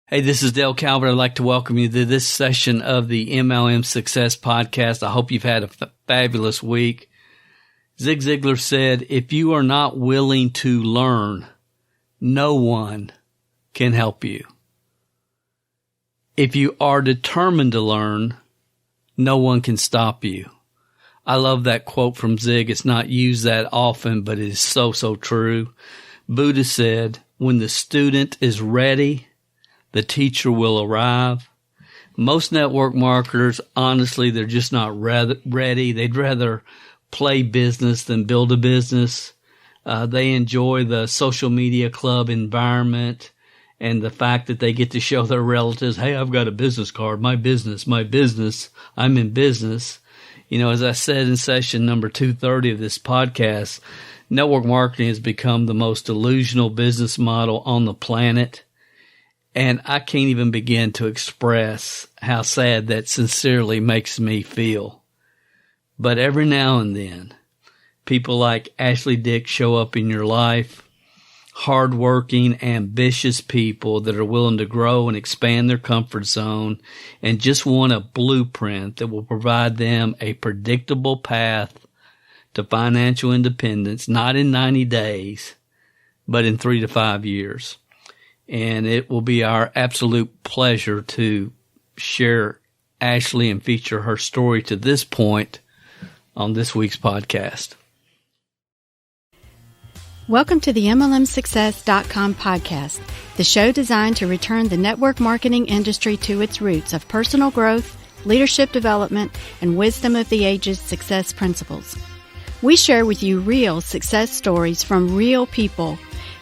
Hey, this is Dale Calvert. I'd like to welcome you to this session of the MLM Success Podcast. I hope you've had a fabulous week. Zig Ziglar said, if you are not willing to learn, no one can help you. If you are determined to learn, no one can stop you. I love that quote from Zig. It's not used that often, but it is so, so true. Buddha said, when the student is ready, the teacher will arrive. Most network marketers, honestly, they're just not ready. They'd rather play business than build a business. They enjoy the social media club environment and the fact that they get to show their relatives, hey, I've got a business card, my business, I'm in business. You know, as I said in session number 230 of this podcast, network marketing has become the most delusional business model on the planet. And I can't even begin to express how sad that sincerely makes me feel. But every now and then, people like Ashley Dick show up in your life, hardworking, ambitious people that are willing to grow and expand their comfort zone and just want a blueprint that will provide them a predictable path to financial independence, not in 90 days, but in 3 to 5 years. And it will be our absolute pleasure to share Ashley and feature her story to this point on this week's podcast. Welcome to the MLMSuccess.com podcast, the show designed to return the network marketing industry to its roots of personal growth, leadership development, and wisdom of the ages success principles. We share with you real success stories from real people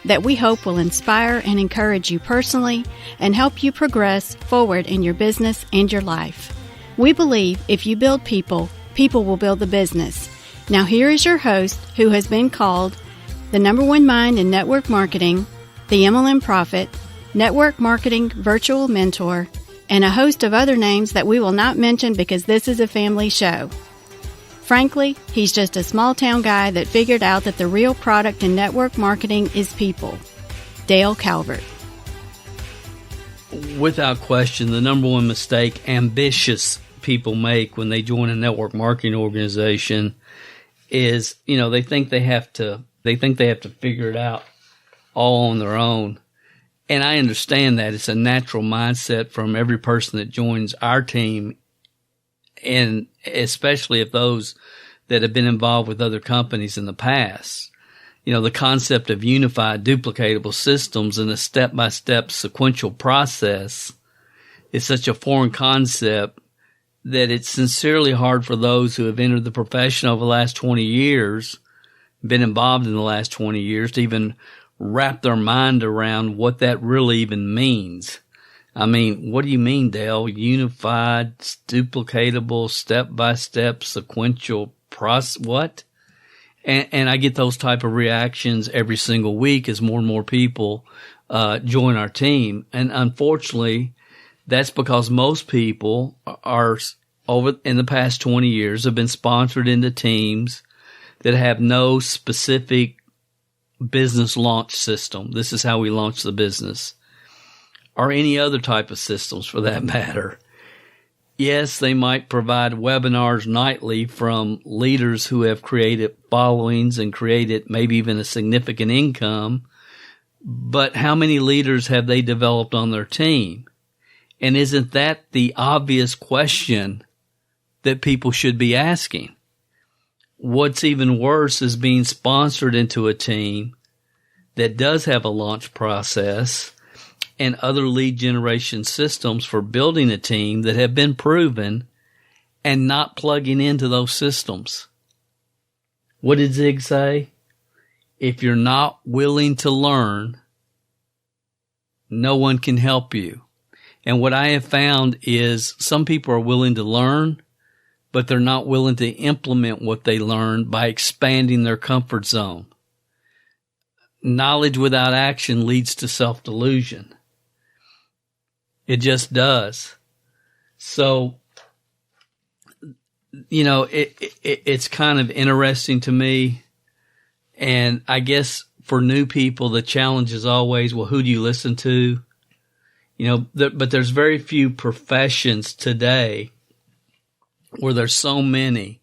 that we hope will inspire and encourage you personally and help you progress forward in your business and your life. We believe if you build people, people will build the business. Now here is your host, who has been called the number one mind in network marketing, the MLM Prophet, network marketing virtual mentor, and a host of other names that we will not mention because this is a family show. Frankly, he's just a small-town guy that figured out that the real product in network marketing is people. Dale Calvert. Without question, the number one mistake ambitious people make when they join a network marketing organization is, they think they have to figure it out all on their own. And I understand that. It's a natural mindset from every person that joins our team, and especially if those that have been involved with other companies in the past. The concept of unified, duplicatable systems and a step-by-step sequential process is such a foreign concept that it's sincerely hard for those who have entered the profession over the last 20 years, been involved in the last 20 years, to even wrap their mind around what that really even means. I mean, what do you mean, Dale? Unified, duplicatable, step-by-step, sequential process, what? And I get those type of reactions every single week as more and more people join our team. And unfortunately, that's because most people are over in the past 20 years have been sponsored into teams that have no specific business launch system. This is how we launch the business. Or any other type of systems for that matter. Yes, they might provide webinars nightly from leaders who have created followings and created maybe even a significant income, but how many leaders have they developed on their team? And isn't that the obvious question that people should be asking? What's even worse is being sponsored into a team that does have a launch process and other lead generation systems for building a team that have been proven and not plugging into those systems. What did Zig say? If you're not willing to learn, no one can help you. And what I have found is some people are willing to learn, but they're not willing to implement what they learn by expanding their comfort zone. Knowledge without action leads to self-delusion. It just does. So, it's kind of interesting to me. And I guess for new people, the challenge is always, well, who do you listen to? But there's very few professions today where there's so many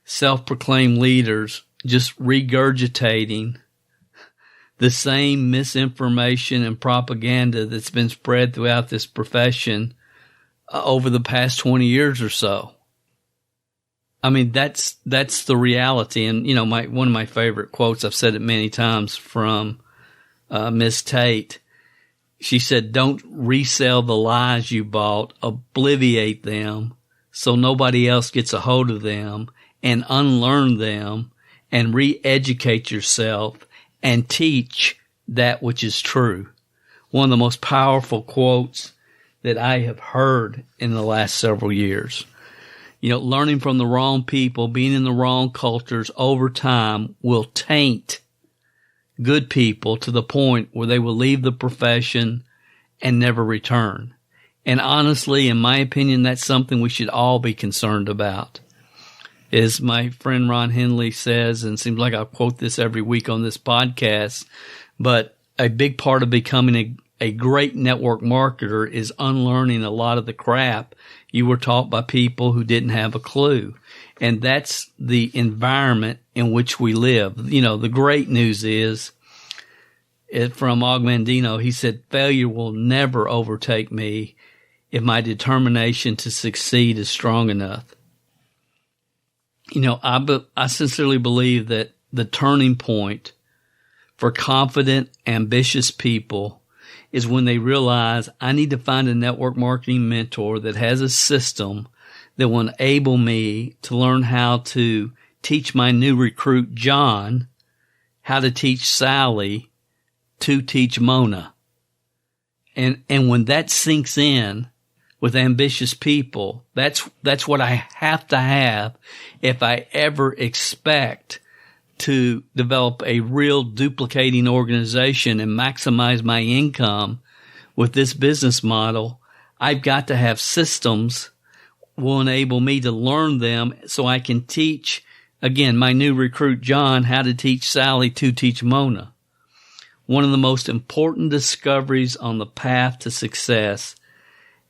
self-proclaimed leaders just regurgitating the same misinformation and propaganda that's been spread throughout this profession over the past 20 years or so. I mean, that's the reality. And, one of my favorite quotes, I've said it many times, from Miss Tate. She said, "Don't resell the lies you bought, obliviate them so nobody else gets a hold of them, and unlearn them and re-educate yourself and teach that which is true." One of the most powerful quotes that I have heard in the last several years. Learning from the wrong people, being in the wrong cultures over time will taint good people to the point where they will leave the profession and never return. And honestly, in my opinion, that's something we should all be concerned about. As my friend Ron Henley says, and it seems like I quote this every week on this podcast, but a big part of becoming a great network marketer is unlearning a lot of the crap you were taught by people who didn't have a clue. And that's the environment in which we live. The great news is, from Ogmandino, he said, "Failure will never overtake me if my determination to succeed is strong enough." I sincerely believe that the turning point for confident, ambitious people is when they realize, I need to find a network marketing mentor that has a system that will enable me to learn how to teach my new recruit, John, how to teach Sally to teach Mona. And when that sinks in with ambitious people, that's what I have to have if I ever expect to develop a real duplicating organization and maximize my income with this business model. I've got to have systems will enable me to learn them so I can teach, again, my new recruit, John, how to teach Sally to teach Mona. One of the most important discoveries on the path to success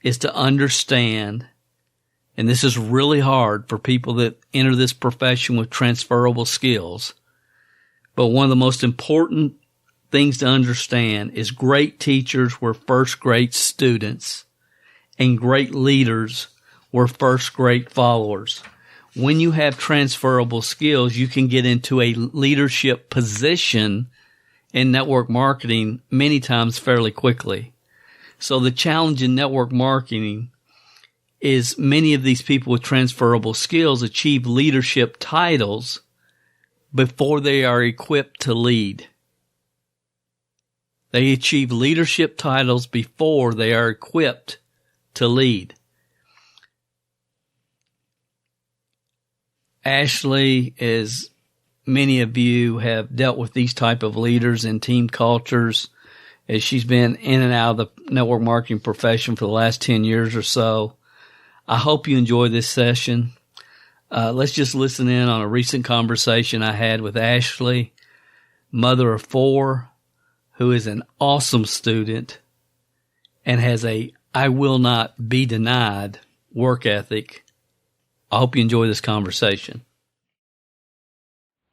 is to understand, and this is really hard for people that enter this profession with transferable skills, but one of the most important things to understand is great teachers were first great students, and great leaders were first great followers. When you have transferable skills, you can get into a leadership position in network marketing many times fairly quickly. So the challenge in network marketing is many of these people with transferable skills achieve leadership titles before they are equipped to lead. They achieve leadership titles before they are equipped to lead. Ashley, as many of you have dealt with these type of leaders and team cultures, as she's been in and out of the network marketing profession for the last 10 years or so. I hope you enjoy this session. Let's just listen in on a recent conversation I had with Ashley, mother of 4, who is an awesome student and has a "I will not be denied" work ethic. I hope you enjoy this conversation.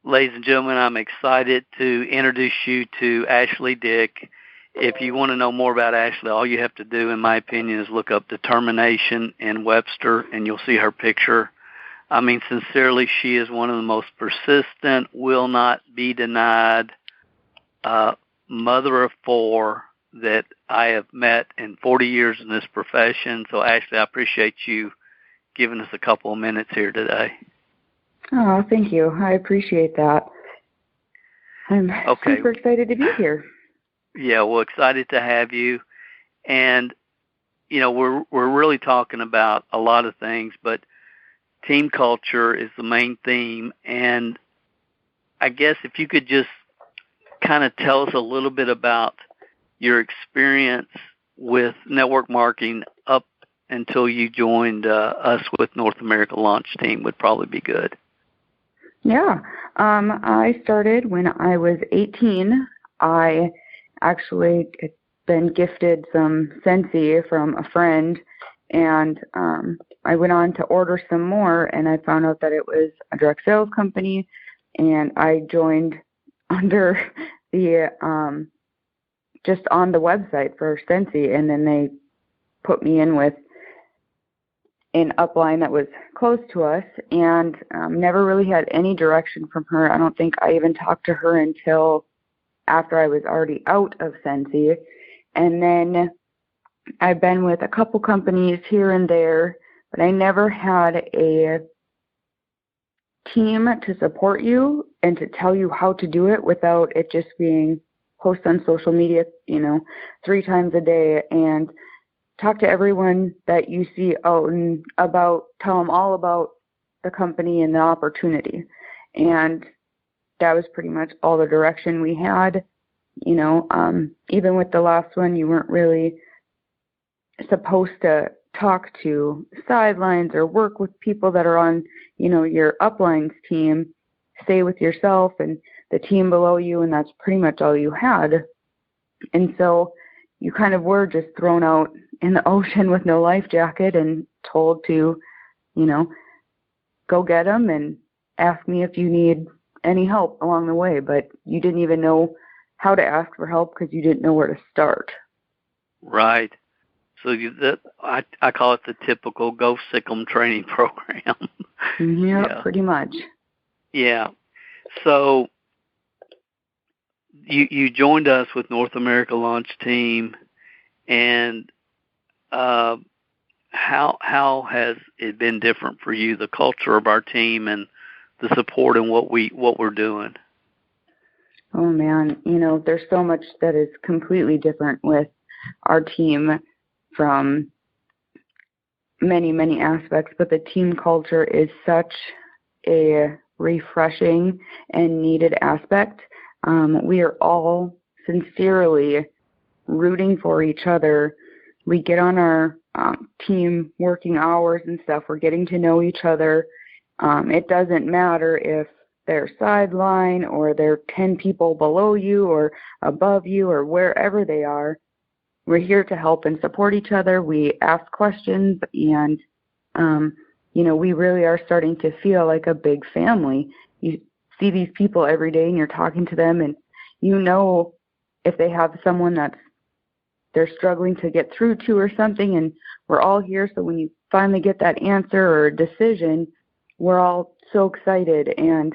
Ladies and gentlemen, I'm excited to introduce you to Ashley Dick. If you want to know more about Ashley, all you have to do, in my opinion, is look up determination in Webster, and you'll see her picture. I mean, sincerely, she is one of the most persistent, will not be denied mother of 4 that I have met in 40 years in this profession. So, Ashley, I appreciate you giving us a couple of minutes here today. Oh, thank you. I appreciate that. I'm super excited to be here. Yeah, well, excited to have you. And, we're really talking about a lot of things, but team culture is the main theme. And I guess if you could just kind of tell us a little bit about your experience with network marketing up until you joined us with North America Launch Team would probably be good. Yeah. I started when I was 18. I actually been gifted some Sensi from a friend, and I went on to order some more, and I found out that it was a direct sales company, and I joined under the just on the website for Sensi, and then they put me in with an upline that was close to us, and never really had any direction from her. I don't think I even talked to her until after I was already out of Sensi. And then I've been with a couple companies here and there, but I never had a team to support you and to tell you how to do it without it just being post on social media, 3 times a day and talk to everyone that you see out and about, tell them all about the company and the opportunity. And that was pretty much all the direction we had. Even with the last one, you weren't really supposed to talk to sidelines or work with people that are on, your uplines team. Stay with yourself and the team below you, and that's pretty much all you had. And so you kind of were just thrown out in the ocean with no life jacket and told to, go get them and ask me if you need any help along the way. But you didn't even know how to ask for help because you didn't know where to start. Right. So I call it the typical Go Sick 'em training program. Yeah, pretty much. Yeah. So you joined us with North America Launch Team, and how has it been different for you, the culture of our team and the support and what we're doing? Oh man, there's so much that is completely different with our team from many, many aspects, but the team culture is such a refreshing and needed aspect. We are all sincerely rooting for each other. We get on our team working hours and stuff. We're getting to know each other. It doesn't matter if they're sideline or they're 10 people below you or above you or wherever they are. We're here to help and support each other. We ask questions, and we really are starting to feel like a big family. You see these people every day, and you're talking to them, and if they have someone they're struggling to get through to or something, and we're all here. So when you finally get that answer or decision, we're all so excited. And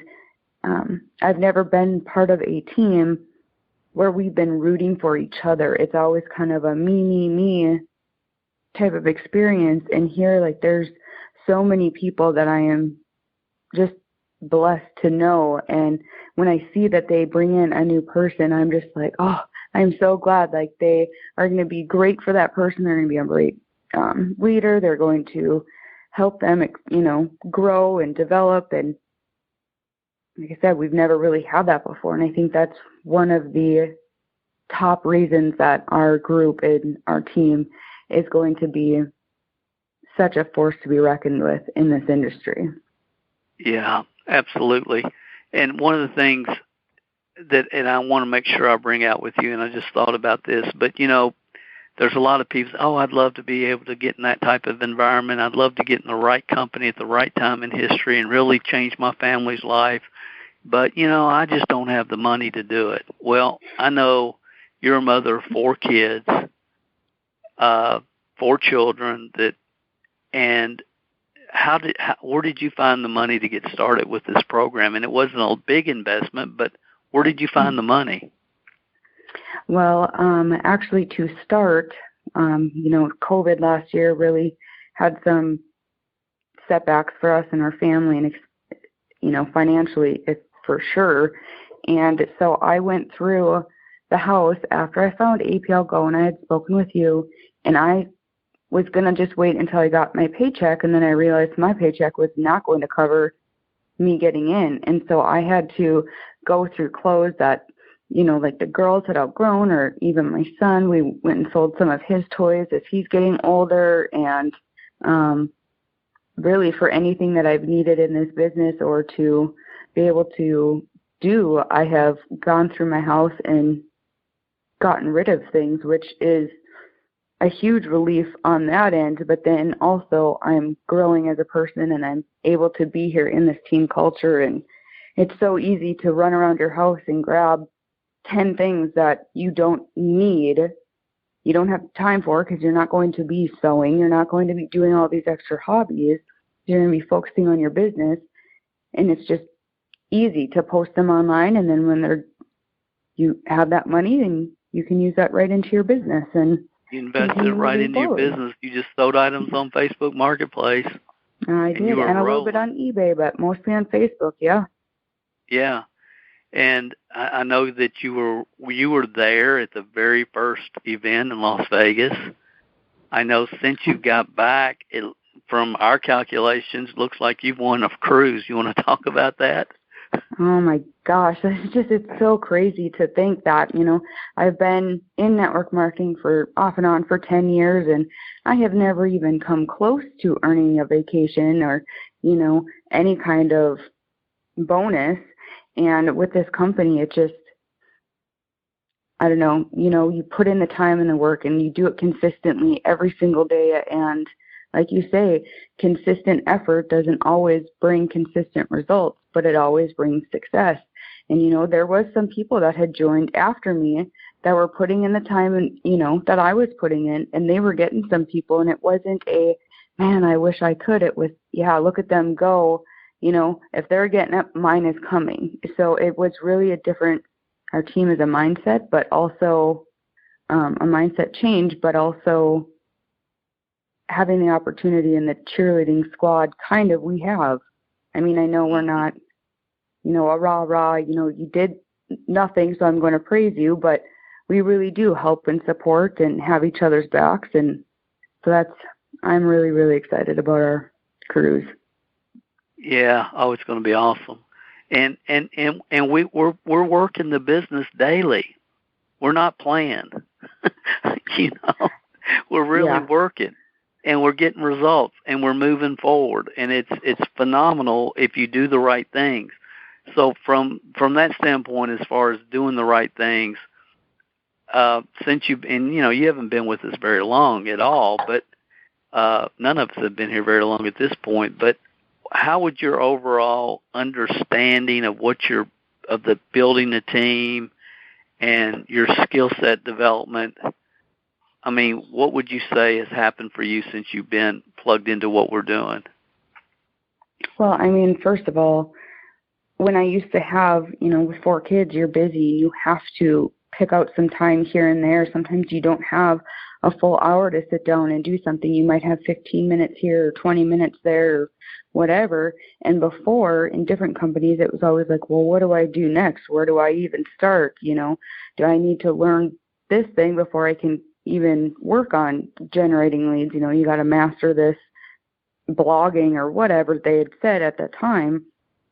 I've never been part of a team where we've been rooting for each other. It's always kind of a me type of experience. And here, there's so many people that I am just blessed to know. And when I see that they bring in a new person, I'm just like, oh, I'm so glad. They are going to be great for that person. They're going to be a great leader. They're going to help them, grow and develop. And like I said, we've never really had that before. And I think that's one of the top reasons that our group and our team is going to be such a force to be reckoned with in this industry. Yeah, absolutely. And one of the things and I want to make sure I bring out with you, and I just thought about this, but there's a lot of people, I'd love to be able to get in that type of environment. I'd love to get in the right company at the right time in history and really change my family's life. But, I just don't have the money to do it. Well, I know you're a mother of 4 kids, 4 children, and where did you find the money to get started with this program? And it wasn't a big investment, but where did you find the money? Well, actually to start, COVID last year really had some setbacks for us and our family and, financially for sure. And so I went through the house after I found APL Go, and I had spoken with you, and I was going to just wait until I got my paycheck, and then I realized my paycheck was not going to cover me getting in. And so I had to go through clothes that, the girls had outgrown, or even my son. We went and sold some of his toys as he's getting older. And really for anything that I've needed in this business or to be able to do, I have gone through my house and gotten rid of things, which is a huge relief on that end. But then also I'm growing as a person, and I'm able to be here in this team culture. And it's so easy to run around your house and grab 10 things that you don't need. You don't have time for, because you're not going to be sewing. You're not going to be doing all these extra hobbies. You're going to be focusing on your business. And it's just easy to post them online. And then when you have that money, and you can use that right into your business. And you invested it right into your business. You just sold items on Facebook Marketplace. I did, and a little bit on eBay, but mostly on Facebook, yeah. Yeah. And I know that you were there at the very first event in Las Vegas. I know since you got back, from our calculations, looks like you've won a cruise. You want to talk about that? Oh my gosh, it's so crazy to think that, I've been in network marketing for off and on for 10 years, and I have never even come close to earning a vacation or, any kind of bonus. And with this company, it just, I don't know, you put in the time and the work, and you do it consistently every single day. And like you say, consistent effort doesn't always bring consistent results, but it always brings success. And, there was some people that had joined after me that were putting in the time and, that I was putting in, and they were getting some people. And it wasn't man, I wish I could. It was, yeah, look at them go. If they're getting up, mine is coming. So it was really our team is a mindset, but also a mindset change, but also having the opportunity in the cheerleading squad, kind of, we have. I mean, I know we're not, a rah, you did nothing, so I'm going to praise you, but we really do help and support and have each other's backs. And so I'm really, really excited about our cruise. Yeah. Oh, it's going to be awesome. And we're working the business daily. We're not playing. We're really working, and we're getting results, and we're moving forward. And it's phenomenal if you do the right things. So from that standpoint, as far as doing the right things, since you haven't been with us very long at all, but none of us have been here very long at this point. But how would your overall understanding of of the building a team and your skill set development, I mean, what would you say has happened for you since you've been plugged into what we're doing? Well, I mean, first of all, when I used to have, with 4 kids, you're busy. You have to pick out some time here and there. Sometimes you don't have a full hour to sit down and do something. You might have 15 minutes here or 20 minutes there or whatever. And before, in different companies, it was always like, well, what do I do next? Where do I even start? Do I need to learn this thing before I can even work on generating leads? You got to master this blogging or whatever they had said at that time.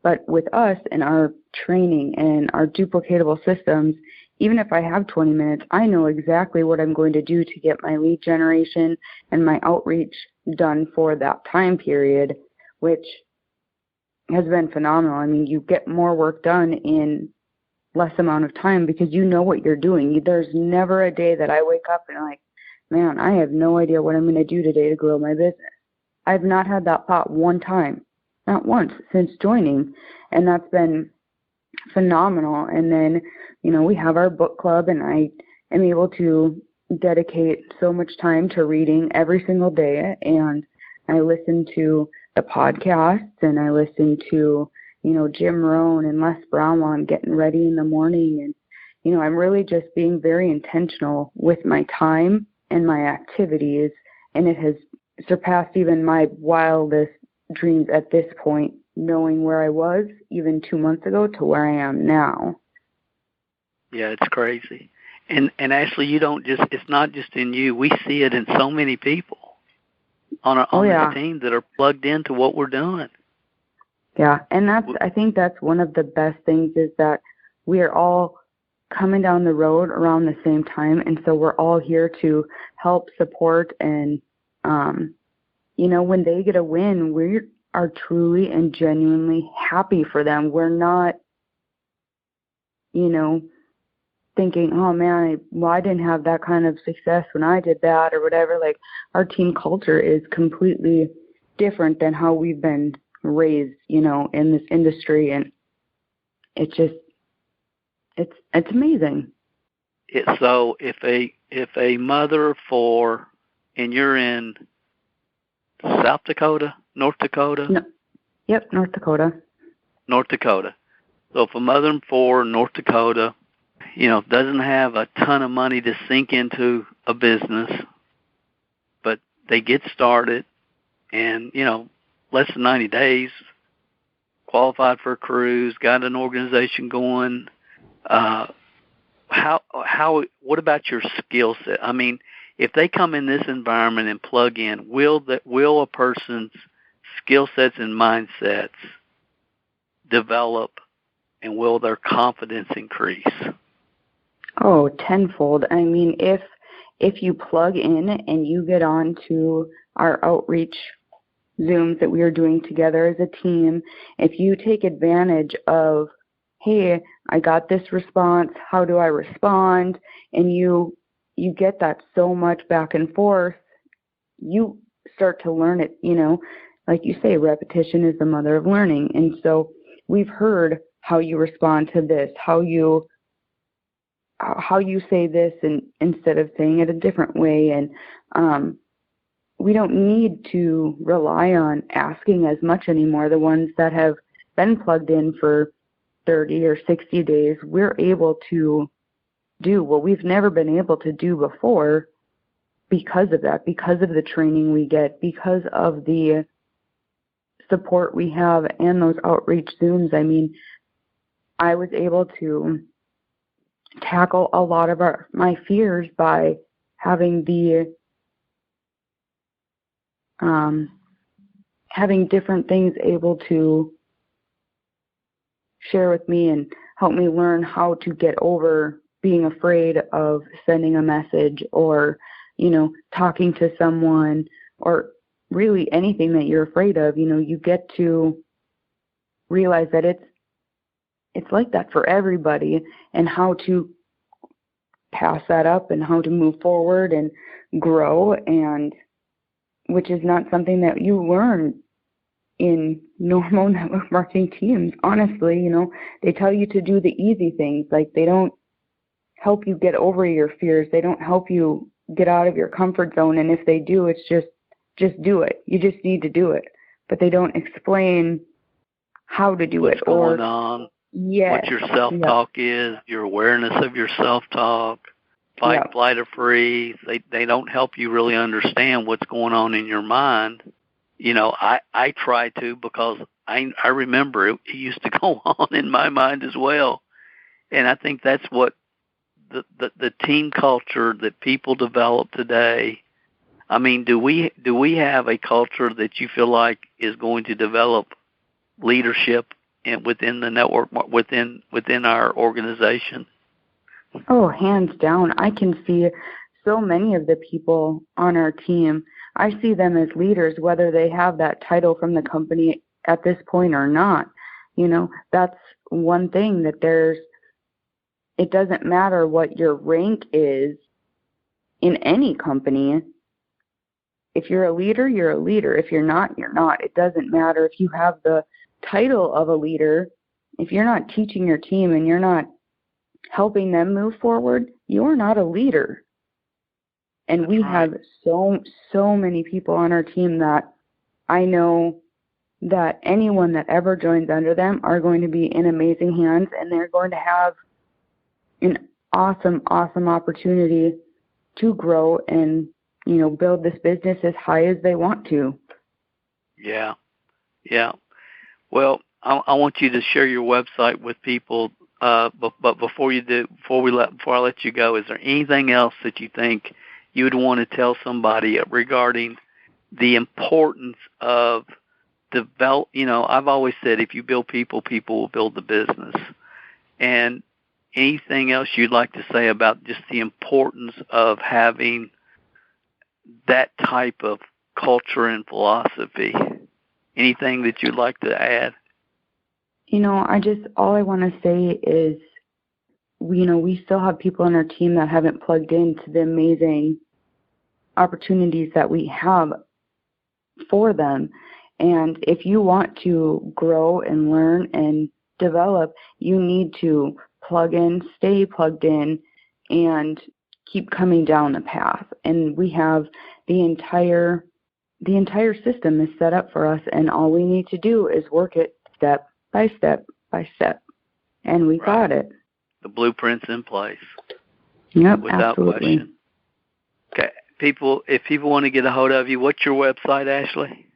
But with us and our training and our duplicatable systems, even if I have 20 minutes, I know exactly what I'm going to do to get my lead generation and my outreach done for that time period, which has been phenomenal. I mean, you get more work done in less amount of time because you know what you're doing. There's never a day that I wake up and I'm like, man, I have no idea what I'm going to do today to grow my business. I've not had that thought one time, not once, since joining, and that's been phenomenal. And then, we have our book club, and I am able to dedicate so much time to reading every single day, and I listen to the podcasts, and I listen to, Jim Rohn and Les Brown while I'm getting ready in the morning. And, I'm really just being very intentional with my time and my activities, and it has surpassed even my wildest dreams at this point, knowing where I was even 2 months ago to where I am now. Yeah, it's crazy. And Ashley, it's not just in you. We see it in so many people on the team that are plugged into what we're doing. Yeah, and I think that's one of the best things is that we are all coming down the road around the same time, and so we're all here to help support. And when they get a win, we are truly and genuinely happy for them. We're not thinking, oh man, I didn't have that kind of success when I did that or whatever. Like, our team culture is completely different than how we've been raised, in this industry. And it's amazing. So if a mother of 4, and you're in South Dakota, North Dakota? No. Yep, North Dakota. North Dakota. So if a mother of 4 in North Dakota, doesn't have a ton of money to sink into a business, but they get started and, less than 90 days, qualified for a cruise, got an organization going, what about your skill set? I mean, if they come in this environment and plug in, will a person's skill sets and mindsets develop, and will their confidence increase? Oh, tenfold. I mean, if you plug in and you get on to our outreach Zooms that we are doing together as a team, if you take advantage of, hey, I got this response, how do I respond? And you get that so much back and forth, you start to learn it, like you say, repetition is the mother of learning. And so we've heard how you respond to this, how you say this and instead of saying it a different way. And we don't need to rely on asking as much anymore. The ones that have been plugged in for 30 or 60 days, we're able to do what we've never been able to do before because of that, because of the training we get, because of the support we have and those outreach Zooms. I mean, I was able to tackle a lot of my fears by having having different things able to share with me and help me learn how to get over being afraid of sending a message or, talking to someone, or really anything that you're afraid of. You get to realize that it's like that for everybody, and how to pass that up and how to move forward and grow, and which is not something that you learn in normal network marketing teams. Honestly, they tell you to do the easy things. Like, they don't help you get over your fears. They don't help you get out of your comfort zone. And if they do, it's just do it. You just need to do it. But they don't explain how to do what's it. Going on. Yes, what your self-talk is, your awareness of your self-talk, fight, flight, or freeze. They don't help you really understand what's going on in your mind. I try to, because I remember it used to go on in my mind as well. And I think that's what the team culture that people develop today. I mean, do we have a culture that you feel like is going to develop leadership within the network, within our organization? Oh, hands down. I can see so many of the people on our team. I see them as leaders, whether they have that title from the company at this point or not. That's one thing, that it doesn't matter what your rank is in any company. If you're a leader, you're a leader. If you're not, you're not. It doesn't matter if you have the title of a leader. If you're not teaching your team and you're not helping them move forward, you're not a leader. And we have so many people on our team that I know that anyone that ever joins under them are going to be in amazing hands, and they're going to have an awesome opportunity to grow and, build this business as high as they want to. Yeah. Well, I want you to share your website with people. But before I let you go, is there anything else that you think you would want to tell somebody regarding the importance of develop? I've always said, if you build people, people will build the business. And anything else you'd like to say about just the importance of having that type of culture and philosophy? Anything that you'd like to add? All I want to say is we still have people on our team that haven't plugged into the amazing opportunities that we have for them. And if you want to grow and learn and develop, you need to plug in, stay plugged in, and keep coming down the path. And we have the entire system is set up for us, and all we need to do is work it step by step by step. And we got it. The blueprint's in place. Yep, without absolutely. question. Okay. If people want to get a hold of you, what's your website, Ashley?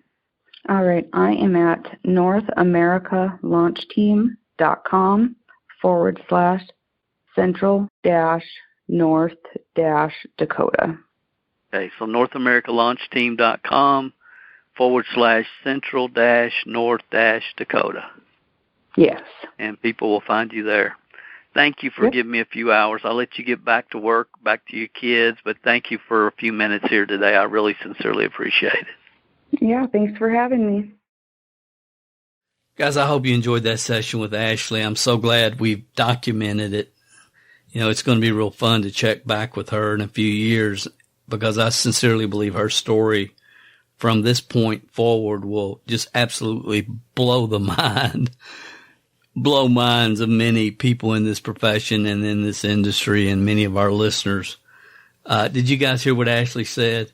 All right. I am at NorthAmericaLaunchTeam.com/Central-North-Dakota. Okay, so NorthAmericaLaunchTeam.com/Central-North-Dakota. Yes. And people will find you there. Thank you for giving me a few hours. I'll let you get back to work, back to your kids, but thank you for a few minutes here today. I really sincerely appreciate it. Yeah, thanks for having me. Guys, I hope you enjoyed that session with Ashley. I'm so glad we've documented it. It's going to be real fun to check back with her in a few years, because I sincerely believe her story from this point forward will just absolutely blow minds of many people in this profession and in this industry and many of our listeners. Did you guys hear what Ashley said?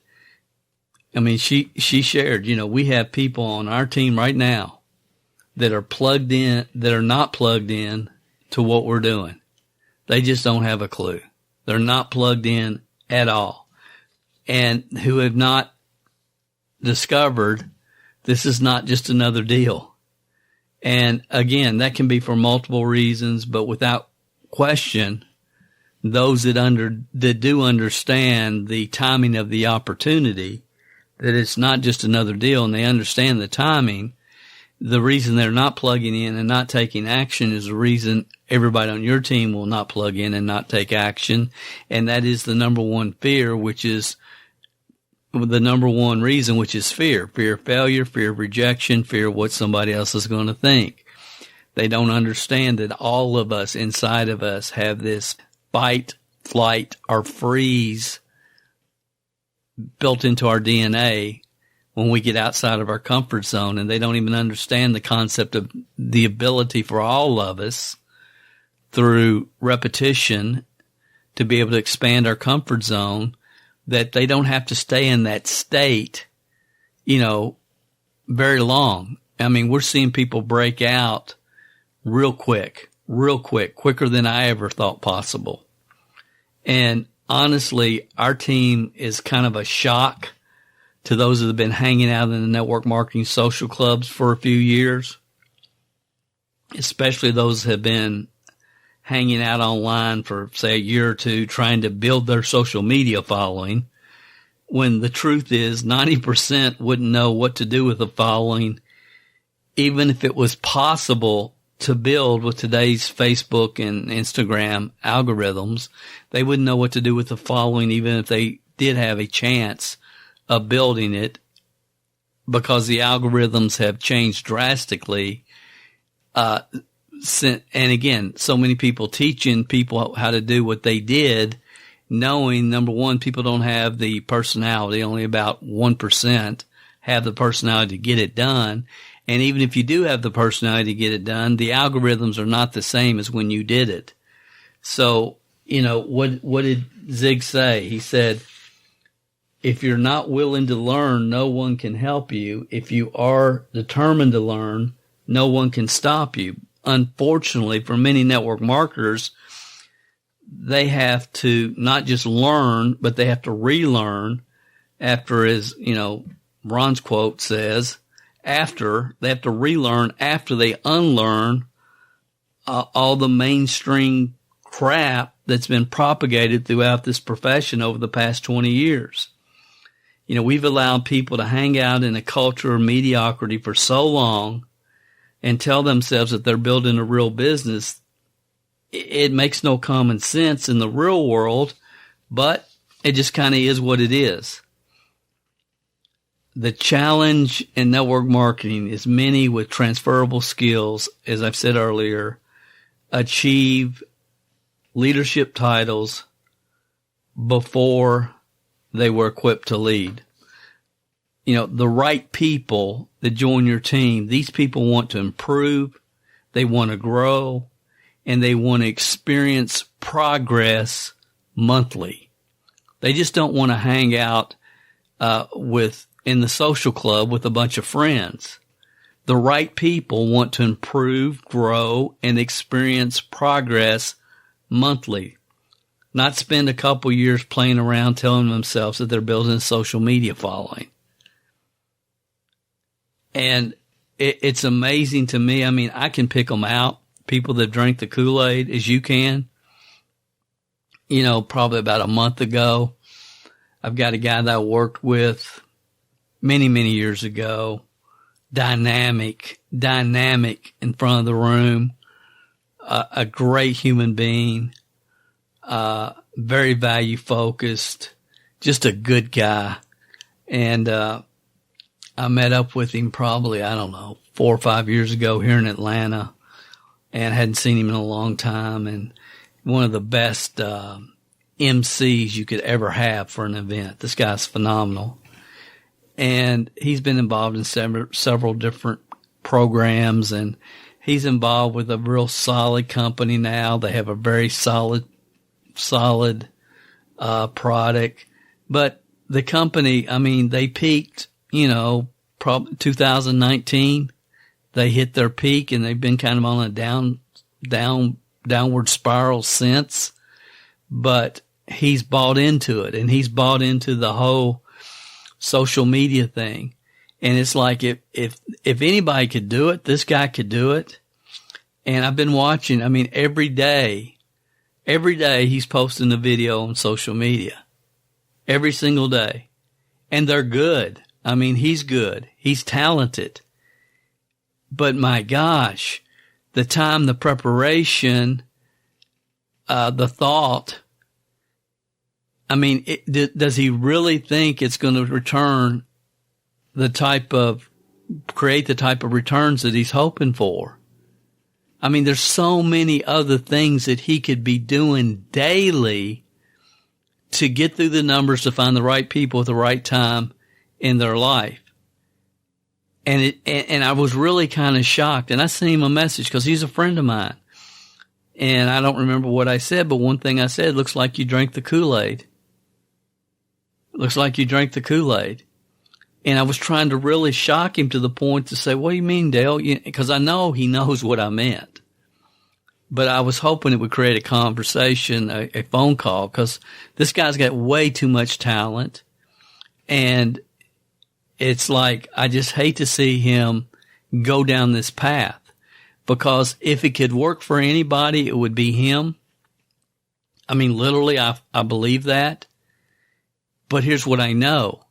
I mean, she shared, we have people on our team right now that are plugged in, that are not plugged in to what we're doing. They just don't have a clue. They're not plugged in at all, and who have not discovered this is not just another deal. And again, that can be for multiple reasons, but without question, those that do understand the timing of the opportunity, that it's not just another deal, and they understand the timing, the reason they're not plugging in and not taking action is the reason everybody on your team will not plug in and not take action. And that is the number one fear, which is the number one reason, which is fear. Fear of failure, fear of rejection, fear of what somebody else is going to think. They don't understand that all of us inside of us have this fight, flight, or freeze built into our DNA when we get outside of our comfort zone, and they don't even understand the concept of the ability for all of us through repetition to be able to expand our comfort zone, that they don't have to stay in that state, very long. I mean, we're seeing people break out real quick, quicker than I ever thought possible. And honestly, our team is kind of a shock to those that have been hanging out in the network marketing social clubs for a few years, especially those that have been hanging out online for, say, a year or two, trying to build their social media following, when the truth is 90% wouldn't know what to do with a following, even if it was possible to build with today's Facebook and Instagram algorithms. They wouldn't know what to do with the following, even if they did have a chance of building it, because the algorithms have changed drastically. And again, so many people teaching people how to do what they did, knowing, number one, people don't have the personality. Only about 1% have the personality to get it done. And even if you do have the personality to get it done, the algorithms are not the same as when you did it. So, what did Zig say? He said, if you're not willing to learn, no one can help you. If you are determined to learn, no one can stop you. Unfortunately, for many network marketers, they have to not just learn, but they have to relearn after, as, Ron's quote says, they have to relearn after they unlearn all the mainstream crap that's been propagated throughout this profession over the past 20 years. We've allowed people to hang out in a culture of mediocrity for so long and tell themselves that they're building a real business. It makes no common sense in the real world, but it just kind of is what it is. The challenge in network marketing is many with transferable skills, as I've said earlier, achieve leadership titles before they were equipped to lead. The right people that join your team, these people want to improve, they want to grow, and they want to experience progress monthly. They just don't want to hang out in the social club with a bunch of friends. The right people want to improve, grow, and experience progress monthly. Not spend a couple years playing around telling themselves that they're building a social media following. And it's amazing to me. I mean, I can pick them out, people that drank the Kool-Aid, as you can. Probably about a month ago, I've got a guy that I worked with many, many years ago. Dynamic in front of the room. A great human being. Very value focused. Just a good guy. And, I met up with him probably, 4 or 5 years ago here in Atlanta, and hadn't seen him in a long time, and one of the best MCs you could ever have for an event. This guy's phenomenal. And he's been involved in several different programs, and he's involved with a real solid company now. They have a very solid product. But the company, they peaked, probably 2019. They hit their peak, and they've been kind of on a downward spiral since. But he's bought into it, and he's bought into the whole social media thing. And it's like if anybody could do it, this guy could do it. And I've been watching, every day he's posting a video on social media. Every single day. And they're good. He's good. He's talented. But my gosh, the time, the preparation, the thought, does he really think it's going to create the type of returns that he's hoping for? There's so many other things that he could be doing daily to get through the numbers, to find the right people at the right time in their life. And I was really kind of shocked. And I sent him a message because he's a friend of mine. And I don't remember what I said, but one thing I said, looks like you drank the Kool-Aid. Looks like you drank the Kool-Aid. And I was trying to really shock him to the point to say, what do you mean, Dale? Because I know he knows what I meant. But I was hoping it would create a conversation, a phone call, because this guy's got way too much talent. And it's like, I just hate to see him go down this path, because if it could work for anybody, it would be him. Literally, I believe that. But here's what I know.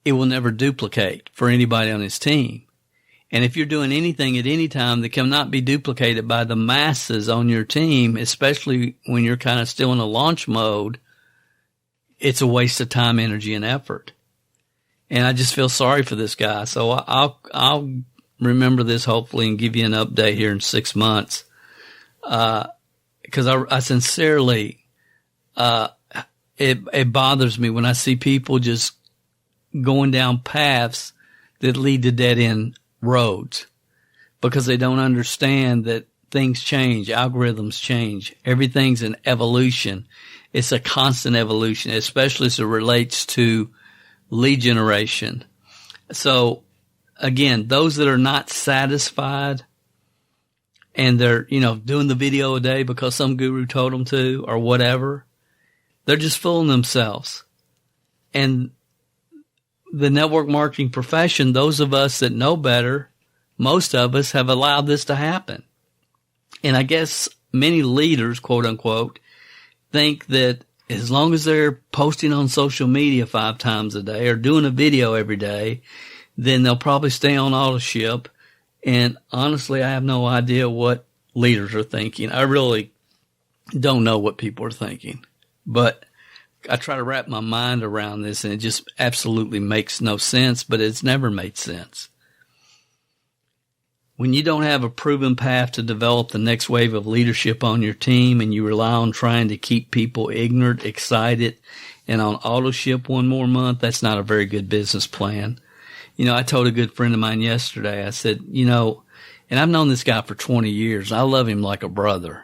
It will never duplicate for anybody on his team. And if you're doing anything at any time that cannot be duplicated by the masses on your team, especially when you're kind of still in a launch mode, it's a waste of time, energy, and effort. And I just feel sorry for this guy. So I'll remember this hopefully and give you an update here in 6 months. Because I sincerely, it bothers me when I see people just going down paths that lead to dead end roads, because they don't understand that things change, algorithms change, everything's an evolution. It's a constant evolution, especially as it relates to lead generation. So again, those that are not satisfied and they're, doing the video a day because some guru told them to or whatever, they're just fooling themselves. And the network marketing profession, those of us that know better, most of us have allowed this to happen. And I guess many leaders, quote unquote, think that as long as they're posting on social media 5 times a day or doing a video every day, then they'll probably stay on autoship. And honestly, I have no idea what leaders are thinking. I really don't know what people are thinking. But I try to wrap my mind around this, and it just absolutely makes no sense, but it's never made sense. when you don't have a proven path to develop the next wave of leadership on your team and you rely on trying to keep people ignorant, excited, and on auto ship one more month, that's not a very good business plan. I told a good friend of mine yesterday, I said, and I've known this guy for 20 years. I love him like a brother.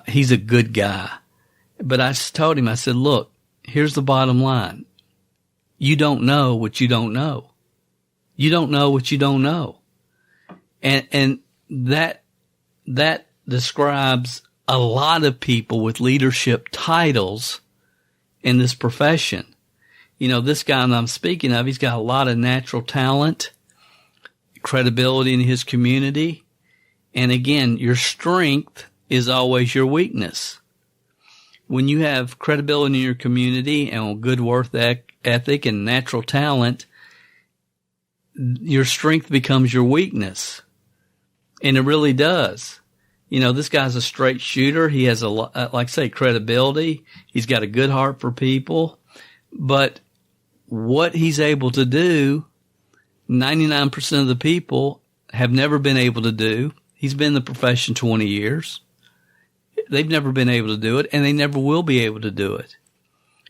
He's a good guy. But I told him, I said, look, here's the bottom line. You don't know what you don't know. You don't know what you don't know. And that describes a lot of people with leadership titles in this profession. This guy that I'm speaking of, he's got a lot of natural talent, credibility in his community. And again, your strength is always your weakness. When you have credibility in your community and good work ethic and natural talent, your strength becomes your weakness. And it really does. This guy's a straight shooter. He has like I say, credibility. He's got a good heart for people. But what he's able to do, 99% of the people have never been able to do. He's been in the profession 20 years. They've never been able to do it, and they never will be able to do it.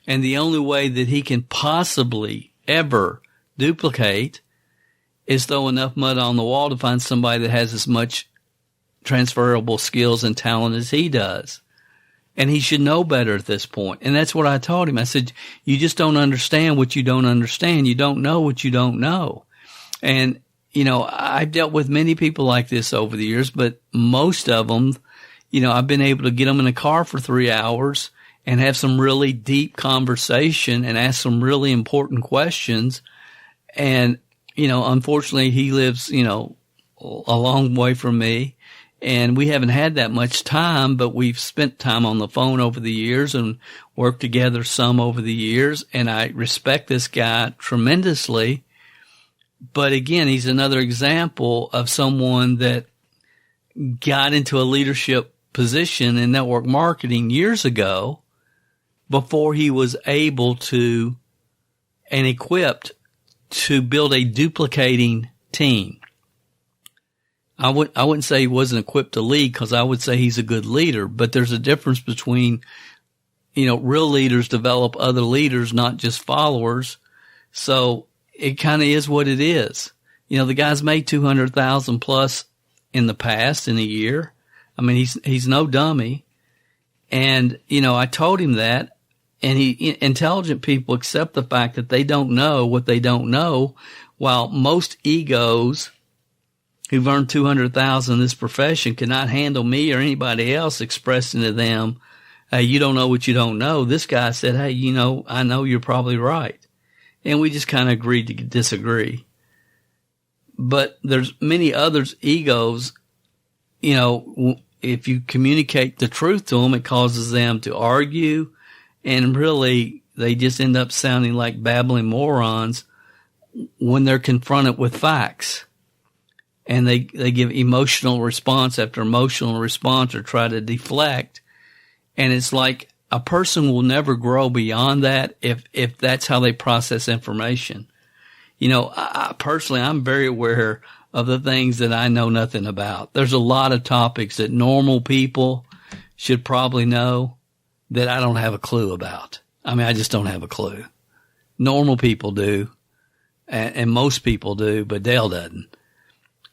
And the only way that he can possibly ever duplicate is throw enough mud on the wall to find somebody that has as much transferable skills and talent as he does. And he should know better at this point. And that's what I told him. I said, you just don't understand what you don't understand. You don't know what you don't know. And, I've dealt with many people like this over the years, but most of them, I've been able to get them in a car for 3 hours and have some really deep conversation and ask some really important questions. And, unfortunately he lives, a long way from me, and we haven't had that much time, but we've spent time on the phone over the years and worked together some over the years. And I respect this guy tremendously. But again, he's another example of someone that got into a leadership position in network marketing years ago before he was able to and equipped to build a duplicating team. I wouldn't say he wasn't equipped to lead, because I would say he's a good leader, but there's a difference between, real leaders develop other leaders, not just followers. So it kind of is what it is. The guy's made 200,000 plus in the past in a year. I mean, he's no dummy. And, I told him that, and intelligent people accept the fact that they don't know what they don't know, while most egos who've earned 200,000 in this profession cannot handle me or anybody else expressing to them, hey, you don't know what you don't know. This guy said, hey, I know you're probably right. And we just kind of agreed to disagree. But there's many others' egos, if you communicate the truth to them, it causes them to argue, and really they just end up sounding like babbling morons when they're confronted with facts. And they give emotional response after emotional response or try to deflect. And it's like a person will never grow beyond that if that's how they process information. I personally, I'm very aware of the things that I know nothing about. There's a lot of topics that normal people should probably know that I don't have a clue about. I mean, I just don't have a clue. Normal people do, and most people do, but Dale doesn't.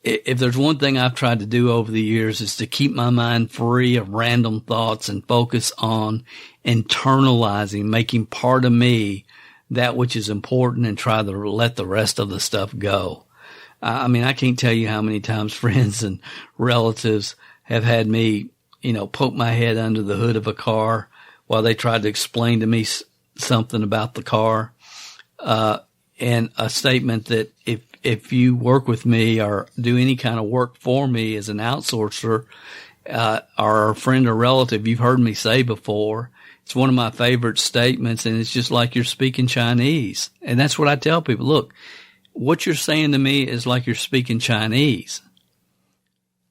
If there's one thing I've tried to do over the years, is to keep my mind free of random thoughts and focus on internalizing, making part of me that which is important, and try to let the rest of the stuff go. I mean, I can't tell you how many times friends and relatives have had me, poke my head under the hood of a car while they tried to explain to me something about the car. And a statement that if you work with me or do any kind of work for me as an outsourcer, or a friend or relative, you've heard me say before, it's one of my favorite statements, and it's just like you're speaking Chinese. And that's what I tell people. Look, what you're saying to me is like you're speaking Chinese.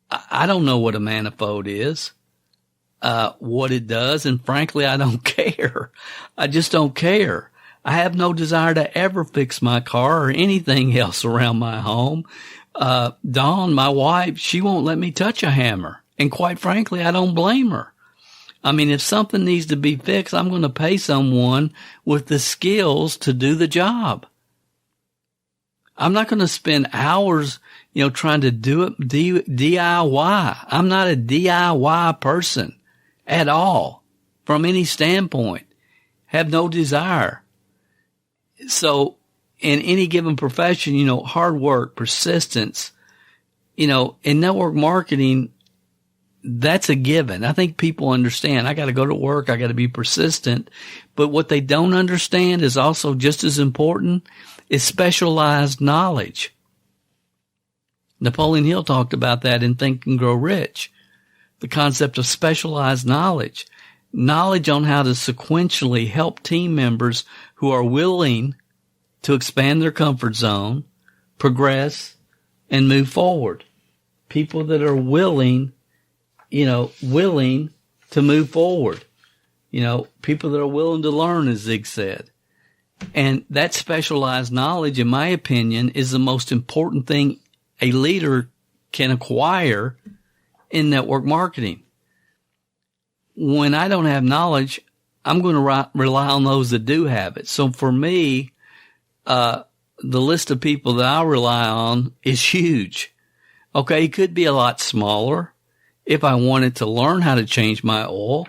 I don't know what a manifold is, what it does, and frankly, I don't care. I just don't care. I have no desire to ever fix my car or anything else around my home. Dawn, my wife, she won't let me touch a hammer. And quite frankly, I don't blame her. I mean, if something needs to be fixed, I'm going to pay someone with the skills to do the job. I'm not going to spend hours, trying to do it DIY. I'm not a DIY person at all from any standpoint. Have no desire. So in any given profession, hard work, persistence, in network marketing, that's a given. I think people understand. I got to go to work. I got to be persistent. But what they don't understand is also just as important is specialized knowledge. Napoleon Hill talked about that in Think and Grow Rich. The concept of specialized knowledge. Knowledge on how to sequentially help team members who are willing to expand their comfort zone, progress, and move forward. People that are willing to move forward. People that are willing to learn, as Zig said. And that specialized knowledge, in my opinion, is the most important thing a leader can acquire in network marketing. When I don't have knowledge, I'm going to rely on those that do have it. So for me, the list of people that I rely on is huge. Okay, it could be a lot smaller if I wanted to learn how to change my oil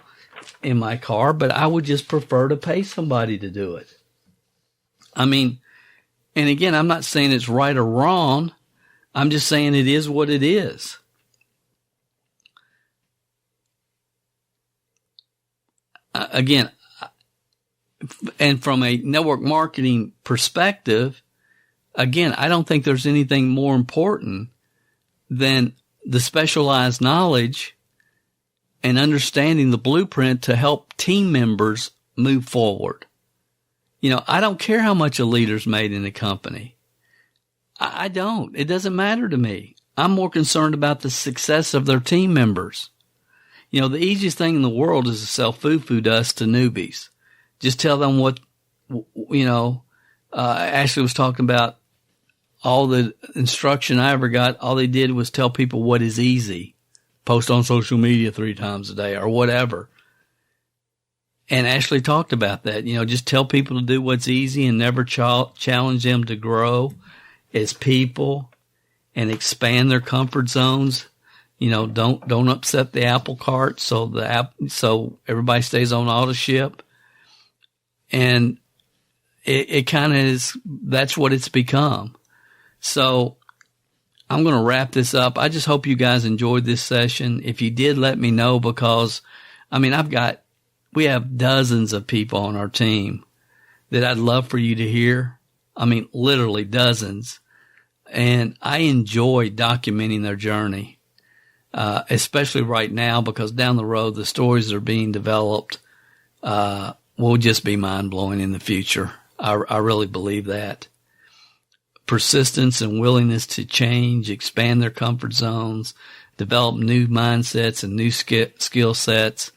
in my car, but I would just prefer to pay somebody to do it. I mean, and again, I'm not saying it's right or wrong. I'm just saying it is what it is. Again, and from a network marketing perspective, again, I don't think there's anything more important than the specialized knowledge and understanding the blueprint to help team members move forward. I don't care how much a leader's made in a company. I don't. It doesn't matter to me. I'm more concerned about the success of their team members. The easiest thing in the world is to sell foo-foo dust to newbies. Just tell them what, Ashley was talking about all the instruction I ever got. All they did was tell people what is easy. Post on social media 3 times a day or whatever. And Ashley talked about that. Just tell people to do what's easy and never challenge them to grow as people and expand their comfort zones. Don't upset the apple cart so everybody stays on auto ship. And it kind of is, that's what it's become. So I'm going to wrap this up. I just hope you guys enjoyed this session. If you did, let me know, because we have dozens of people on our team that I'd love for you to hear. Literally dozens. And I enjoy documenting their journey, especially right now, because down the road, the stories that are being developed will just be mind-blowing in the future. I really believe that. Persistence and willingness to change, expand their comfort zones, develop new mindsets and new skill sets.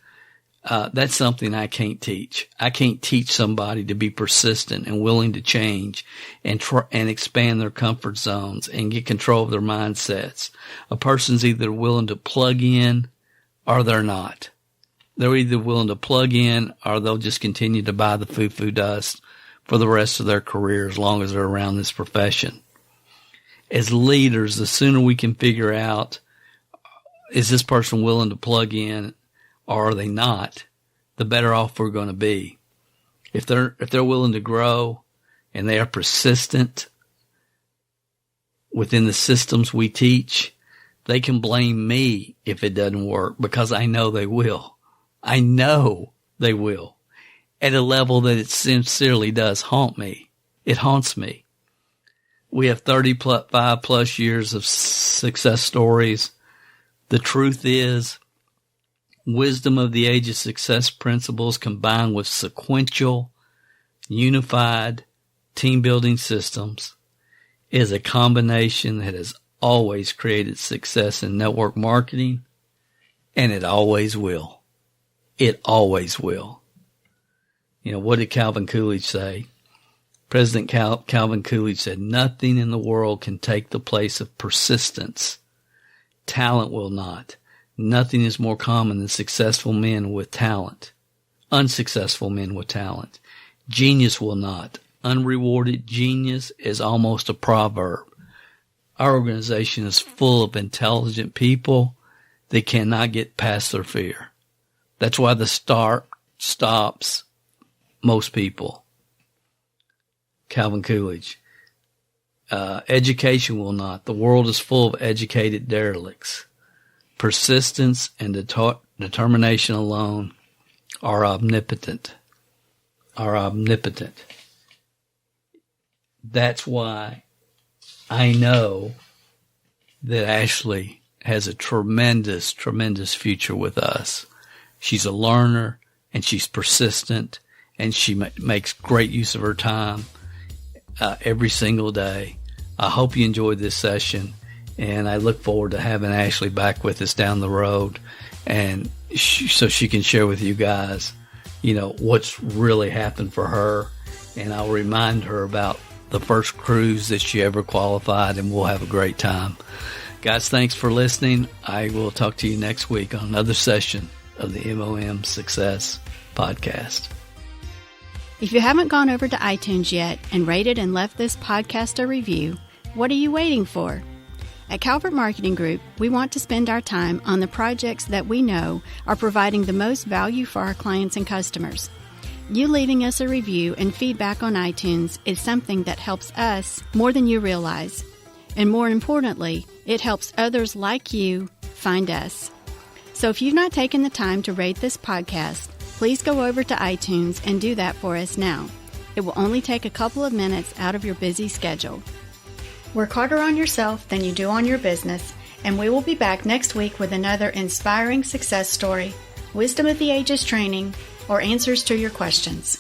That's something I can't teach. I can't teach somebody to be persistent and willing to change and expand their comfort zones and get control of their mindsets. A person's either willing to plug in or they're not. They're either willing to plug in or they'll just continue to buy the foo-foo dust for the rest of their career as long as they're around this profession. As leaders, the sooner we can figure out, is this person willing to plug in or are they not, the better off we're going to be. If they're willing to grow and they are persistent within the systems we teach, they can blame me if it doesn't work, because I know they will. I know they will. At a level that it sincerely does haunt me. It haunts me. We have 35 plus years of success stories. The truth is, wisdom of the age of success principles combined with sequential, unified team building systems is a combination that has always created success in network marketing, and it always will. It always will. What did Calvin Coolidge say? President Calvin Coolidge said, "Nothing in the world can take the place of persistence. Talent will not. Nothing is more common than successful men with talent. Unsuccessful men with talent. Genius will not. Unrewarded genius is almost a proverb. Our organization is full of intelligent people that cannot get past their fear. That's why the start stops most people." Calvin Coolidge. Education will not. The world is full of educated derelicts. Persistence and determination alone are omnipotent. That's why I know that Ashley has a tremendous, tremendous future with us. She's a learner, and she's persistent, and she makes great use of her time every single day. I hope you enjoyed this session, and I look forward to having Ashley back with us down the road, and so she can share with you guys, what's really happened for her, and I'll remind her about the first cruise that she ever qualified, and we'll have a great time. Guys, thanks for listening. I will talk to you next week on another session of the MLM Success Podcast. If you haven't gone over to iTunes yet and rated and left this podcast a review, what are you waiting for? At Calvert Marketing Group, we want to spend our time on the projects that we know are providing the most value for our clients and customers. You leaving us a review and feedback on iTunes is something that helps us more than you realize. And more importantly, it helps others like you find us. So if you've not taken the time to rate this podcast, please go over to iTunes and do that for us now. It will only take a couple of minutes out of your busy schedule. Work harder on yourself than you do on your business, and we will be back next week with another inspiring success story, wisdom of the ages training, or answers to your questions.